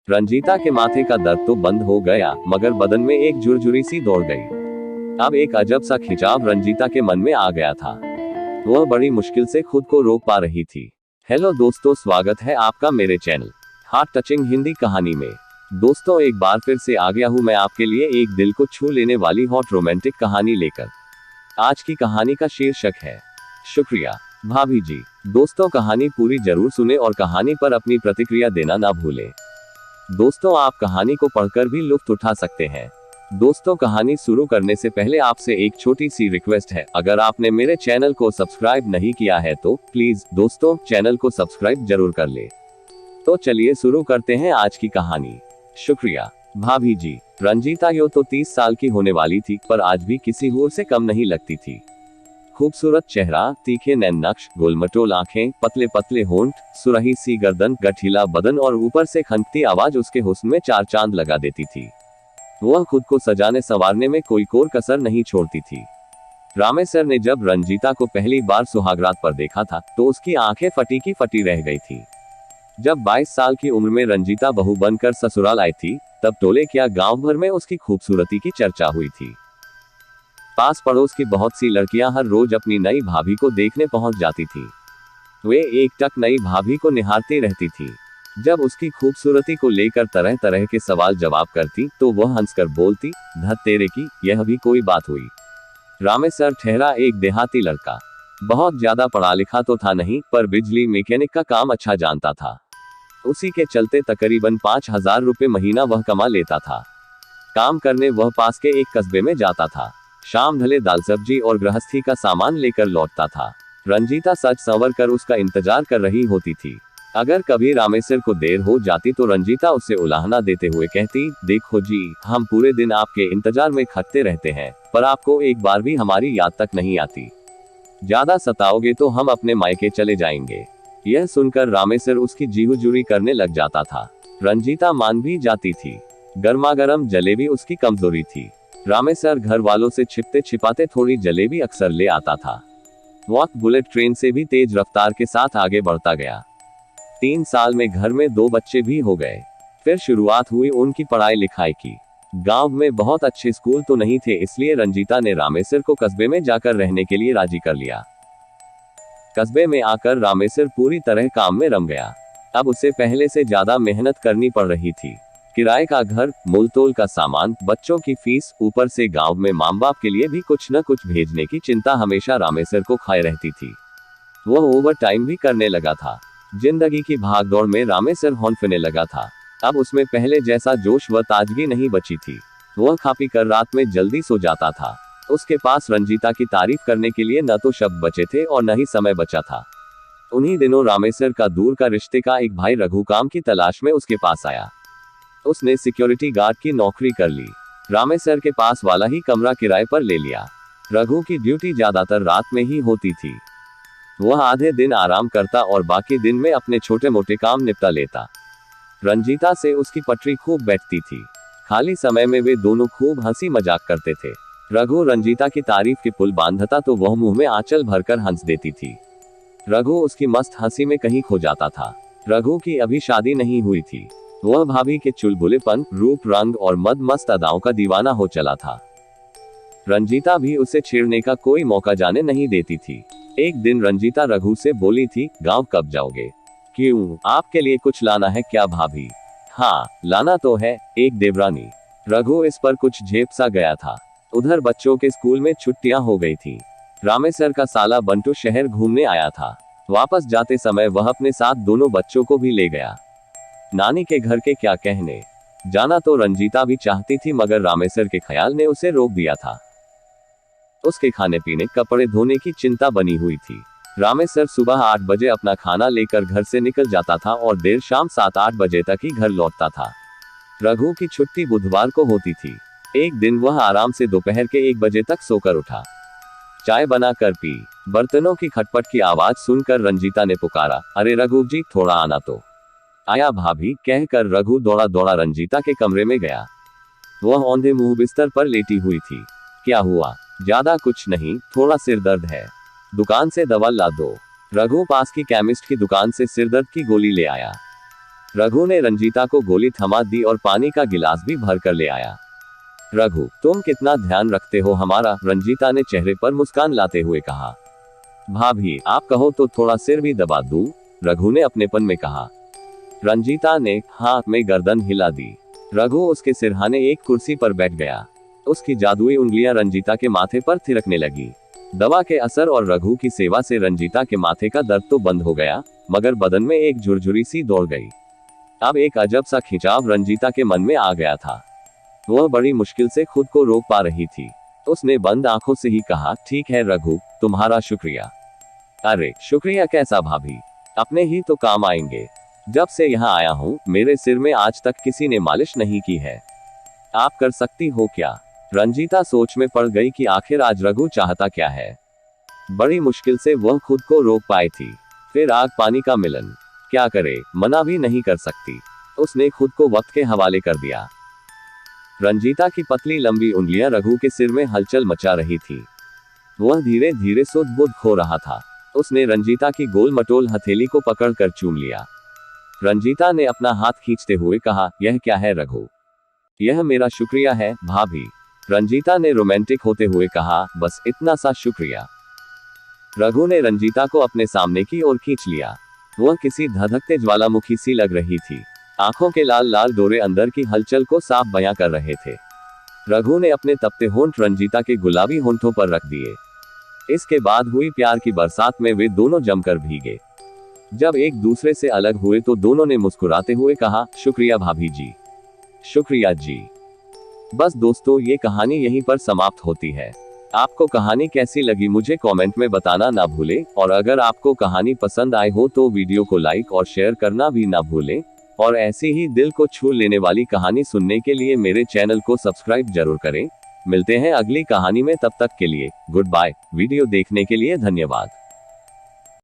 रंजीता के माथे का दर्द तो बंद हो गया, मगर बदन में एक झुरझुरी सी दौड़ गई। अब एक अजब सा खिंचाव रंजीता के मन में आ गया था। वह बड़ी मुश्किल से खुद को रोक पा रही थी। हेलो दोस्तों, स्वागत है आपका मेरे चैनल हार्ट टचिंग हिंदी कहानी में। दोस्तों, एक बार फिर से आ गया हूँ मैं आपके लिए एक दिल को छू लेने वाली हॉट रोमांटिक कहानी लेकर। आज की कहानी का शीर्षक है शुक्रिया भाभी जी। दोस्तों, कहानी पूरी जरूर सुने और कहानी पर अपनी प्रतिक्रिया देना ना भूलें। दोस्तों, आप कहानी को पढ़कर भी लुत्फ उठा सकते हैं। दोस्तों, कहानी शुरू करने से पहले आपसे एक छोटी सी रिक्वेस्ट है। अगर आपने मेरे चैनल को सब्सक्राइब नहीं किया है तो प्लीज दोस्तों चैनल को सब्सक्राइब जरूर कर ले। तो चलिए शुरू करते हैं आज की कहानी। शुक्रिया भाभी जी। रंजीता यो तो 30 साल की होने वाली थी, पर आज भी किसी और से कम नहीं लगती थी। खूबसूरत चेहरा, तीखे नैन नक्श, गोलमटोल आंखें, पतले पतले होंठ, सुरही सी गर्दन, गठीला बदन और ऊपर से खनकती आवाज उसके हुस्न में 4 चांद लगा देती थी। वह खुद को सजाने संवारने में कोई कोर कसर नहीं छोड़ती थी। रामेसर ने जब रंजीता को पहली बार सुहागरात पर देखा था तो उसकी आंखें फटी की फटी रह गई थी। जब 22 साल की उम्र में रंजीता बहू बनकर ससुराल आई थी, तब टोले क्या गांव भर में उसकी खूबसूरती की चर्चा हुई थी। पास पड़ोस की बहुत सी लड़कियां हर रोज अपनी नई भाभी को देखने पहुंच जाती थी। वे एकटक नई भाभी को निहारती रहती थी। जब उसकी खूबसूरती को लेकर तरह तरह के सवाल जवाब करती तो वह हंसकर बोलती, धत तेरे की, यह भी कोई बात हुई। रामेसर ठहरा एक देहाती लड़का। बहुत ज्यादा पढ़ा लिखा तो था नहीं, पर बिजली मैकेनिक का काम अच्छा जानता था। उसी के चलते तकरीबन 5,000 रुपए महीना वह कमा लेता था। काम करने वह पास के एक कस्बे में जाता था। शाम ढले दाल सब्जी और गृहस्थी का सामान लेकर लौटता था। रंजीता सज संवर कर उसका इंतजार कर रही होती थी। अगर कभी रामेसर को देर हो जाती तो रंजीता उसे उलाहना देते हुए कहती, देखो जी, हम पूरे दिन आपके इंतजार में खटते रहते हैं, पर आपको एक बार भी हमारी याद तक नहीं आती। ज्यादा सताओगे तो हम अपने मायके चले जाएंगे। यह सुनकर रामेसर उसकी जीहुजूरी करने लग जाता था। रंजीता मान भी जाती थी। गर्मागर्म जलेबी उसकी कमजोरी थी। रामेसर घर वालों से छिपते छिपाते थोड़ी जलेबी अक्सर ले आता था। वक्त बुलेट ट्रेन से भी तेज रफ्तार के साथ आगे बढ़ता गया। 3 साल में घर में 2 बच्चे भी हो गए। फिर शुरुआत हुई उनकी पढ़ाई लिखाई की। गांव में बहुत अच्छे स्कूल तो नहीं थे, इसलिए रंजीता ने रामेसर को कस्बे में जाकर रहने के लिए राजी कर लिया। कस्बे में आकर रामेसर पूरी तरह काम में रम गया। अब उसे पहले से ज्यादा मेहनत करनी पड़ रही थी। किराए का घर, मूलतोल का सामान, बच्चों की फीस, ऊपर से गांव में माँ बाप के लिए भी कुछ न कुछ भेजने की चिंता हमेशा रामेसर को खाए रहती थी। वह ओवर टाइम भी करने लगा था। जिंदगी की भागदौड़ में रामेसर हौंफने लगा था। अब उसमें पहले जैसा जोश व ताजगी नहीं बची थी। वह खा पी कर रात में जल्दी सो जाता था। उसके पास रंजीता की तारीफ करने के लिए न तो शब्द बचे थे और न ही समय बचा था। उन्हीं दिनों रामेसर का दूर का रिश्ते का एक भाई रघु काम की तलाश में उसके पास आया। उसने सिक्योरिटी गार्ड की नौकरी कर ली। रामेसर के पास वाला ही कमरा किराए पर ले लिया। रघु की ड्यूटी ज्यादातर रात में ही होती थी। वह आधे दिन आराम करता और बाकी दिन में अपने छोटे मोटे काम निपटा लेता। रंजीता से उसकी पटरी खूब बैठती थी। खाली समय में वे दोनों खूब हंसी मजाक करते थे। रघु रंजीता की तारीफ के पुल बांधता तो वह मुंह में आंचल भरकर हंस देती थी। रघु उसकी मस्त हंसी में कहीं खो जाता था। रघु की अभी शादी नहीं हुई थी। वह भाभी के चुलबुलेपन, रूप रंग और मद मस्त अदाओं का दीवाना हो चला था। रंजीता भी उसे छेड़ने का कोई मौका जाने नहीं देती थी। एक दिन रंजीता रघु से बोली थी, गांव कब जाओगे? क्यों, आपके लिए कुछ लाना है क्या भाभी? हाँ, लाना तो है, एक देवरानी। रघु इस पर कुछ झेप सा गया था। उधर बच्चों के स्कूल में छुट्टियां हो गई थी। रामेसर का साला बंटू शहर घूमने आया था। वापस जाते समय वह अपने साथ दोनों बच्चों को भी ले गया। नानी के घर के क्या कहने। जाना तो रंजीता भी चाहती थी, मगर रामेसर के ख्याल ने उसे रोक दिया था। उसके खाने पीने, कपड़े धोने की चिंता बनी हुई थी। रामेसर सुबह 8 बजे अपना खाना लेकर घर से निकल जाता था और देर शाम 7-8 बजे तक ही घर लौटता था। रघु की छुट्टी बुधवार को होती थी। एक दिन वह आराम से दोपहर के 1 बजे तक सोकर उठा। चाय बना कर पी। बर्तनों की खटपट की आवाज सुनकर रंजीता ने पुकारा, अरे रघु जी, थोड़ा आना तो। आया भाभी, कहकर रघु दौड़ा दौड़ा रंजीता के कमरे में गया। वह औंधे मुंह बिस्तर पर लेटी हुई थी। क्या हुआ? ज्यादा कुछ नहीं, थोड़ा सिर दर्द है। दुकान से दवा ला दो। रघु पास की केमिस्ट की दुकान से सिरदर्द की गोली ले आया। रघु ने रंजीता को गोली थमा दी और पानी का गिलास भी भर कर ले आया। रघु, तुम कितना ध्यान रखते हो हमारा, रंजीता ने चेहरे पर मुस्कान लाते हुए कहा। भाभी, आप कहो तो थोड़ा सिर भी दबा दूं, रघु ने अपनेपन में कहा। रंजीता ने हाथ में गर्दन हिला दी। रघु उसके सिरहाने एक कुर्सी पर बैठ गया। उसकी जादुई उंगलियां रंजीता के माथे पर थिरकने लगी। दवा के असर और रघु की सेवा से रंजीता के माथे का दर्द तो बंद हो गया, मगर बदन में एक झुरझुरी सी दौड़ गई। अब एक अजब सा खिंचाव रंजीता के मन में आ गया था। वह बड़ी मुश्किल से खुद को रोक पा रही थी। उसने बंद आंखों से ही कहा, ठीक है रघु, तुम्हारा शुक्रिया। अरे शुक्रिया कैसा भाभी, अपने ही तो काम आएंगे। जब से यहाँ आया हूँ मेरे सिर में आज तक किसी ने मालिश नहीं की है, आप कर सकती हो क्या? रंजीता सोच में पड़ गई कि आखिर आज रघु चाहता क्या है। बड़ी मुश्किल से वह खुद को रोक पाई थी। फिर आग पानी का मिलन, क्या करे, मना भी नहीं कर सकती। उसने खुद को वक्त के हवाले कर दिया। रंजीता की पतली लंबी उंगलियां रघु के सिर में हलचल मचा रही थी। वह धीरे धीरे सुध बुध खो रहा था। उसने रंजीता की गोल मटोल हथेली को पकड़कर चूम लिया। रंजीता ने अपना हाथ खींचते हुए कहा, यह क्या है रघु? यह मेरा शुक्रिया है भाभी, रंजीता ने रोमांटिक होते हुए कहा। बस इतना सा शुक्रिया। रघु ने रंजीता को अपने सामने की ओर खींच लिया। वह किसी धधकते ज्वालामुखी सी लग रही थी। आंखों के लाल लाल डोरे अंदर की हलचल को साफ बयां कर रहे थे। रघु ने अपने तपते होंठ रंजीता के गुलाबी होंठों पर रख दिए। इसके बाद हुई प्यार की बरसात में वे दोनों जमकर भीगे। जब एक दूसरे से अलग हुए तो दोनों ने मुस्कुराते हुए कहा, शुक्रिया भाभी जी, शुक्रिया जी। बस दोस्तों, ये कहानी यहीं पर समाप्त होती है। आपको कहानी कैसी लगी मुझे कमेंट में बताना ना भूलें, और अगर आपको कहानी पसंद आई हो तो वीडियो को लाइक और शेयर करना भी ना भूलें, और ऐसी ही दिल को छू लेने वाली कहानी सुनने के लिए मेरे चैनल को सब्सक्राइब जरूर करें। मिलते हैं अगली कहानी में, तब तक के लिए गुड बाय। वीडियो देखने के लिए धन्यवाद।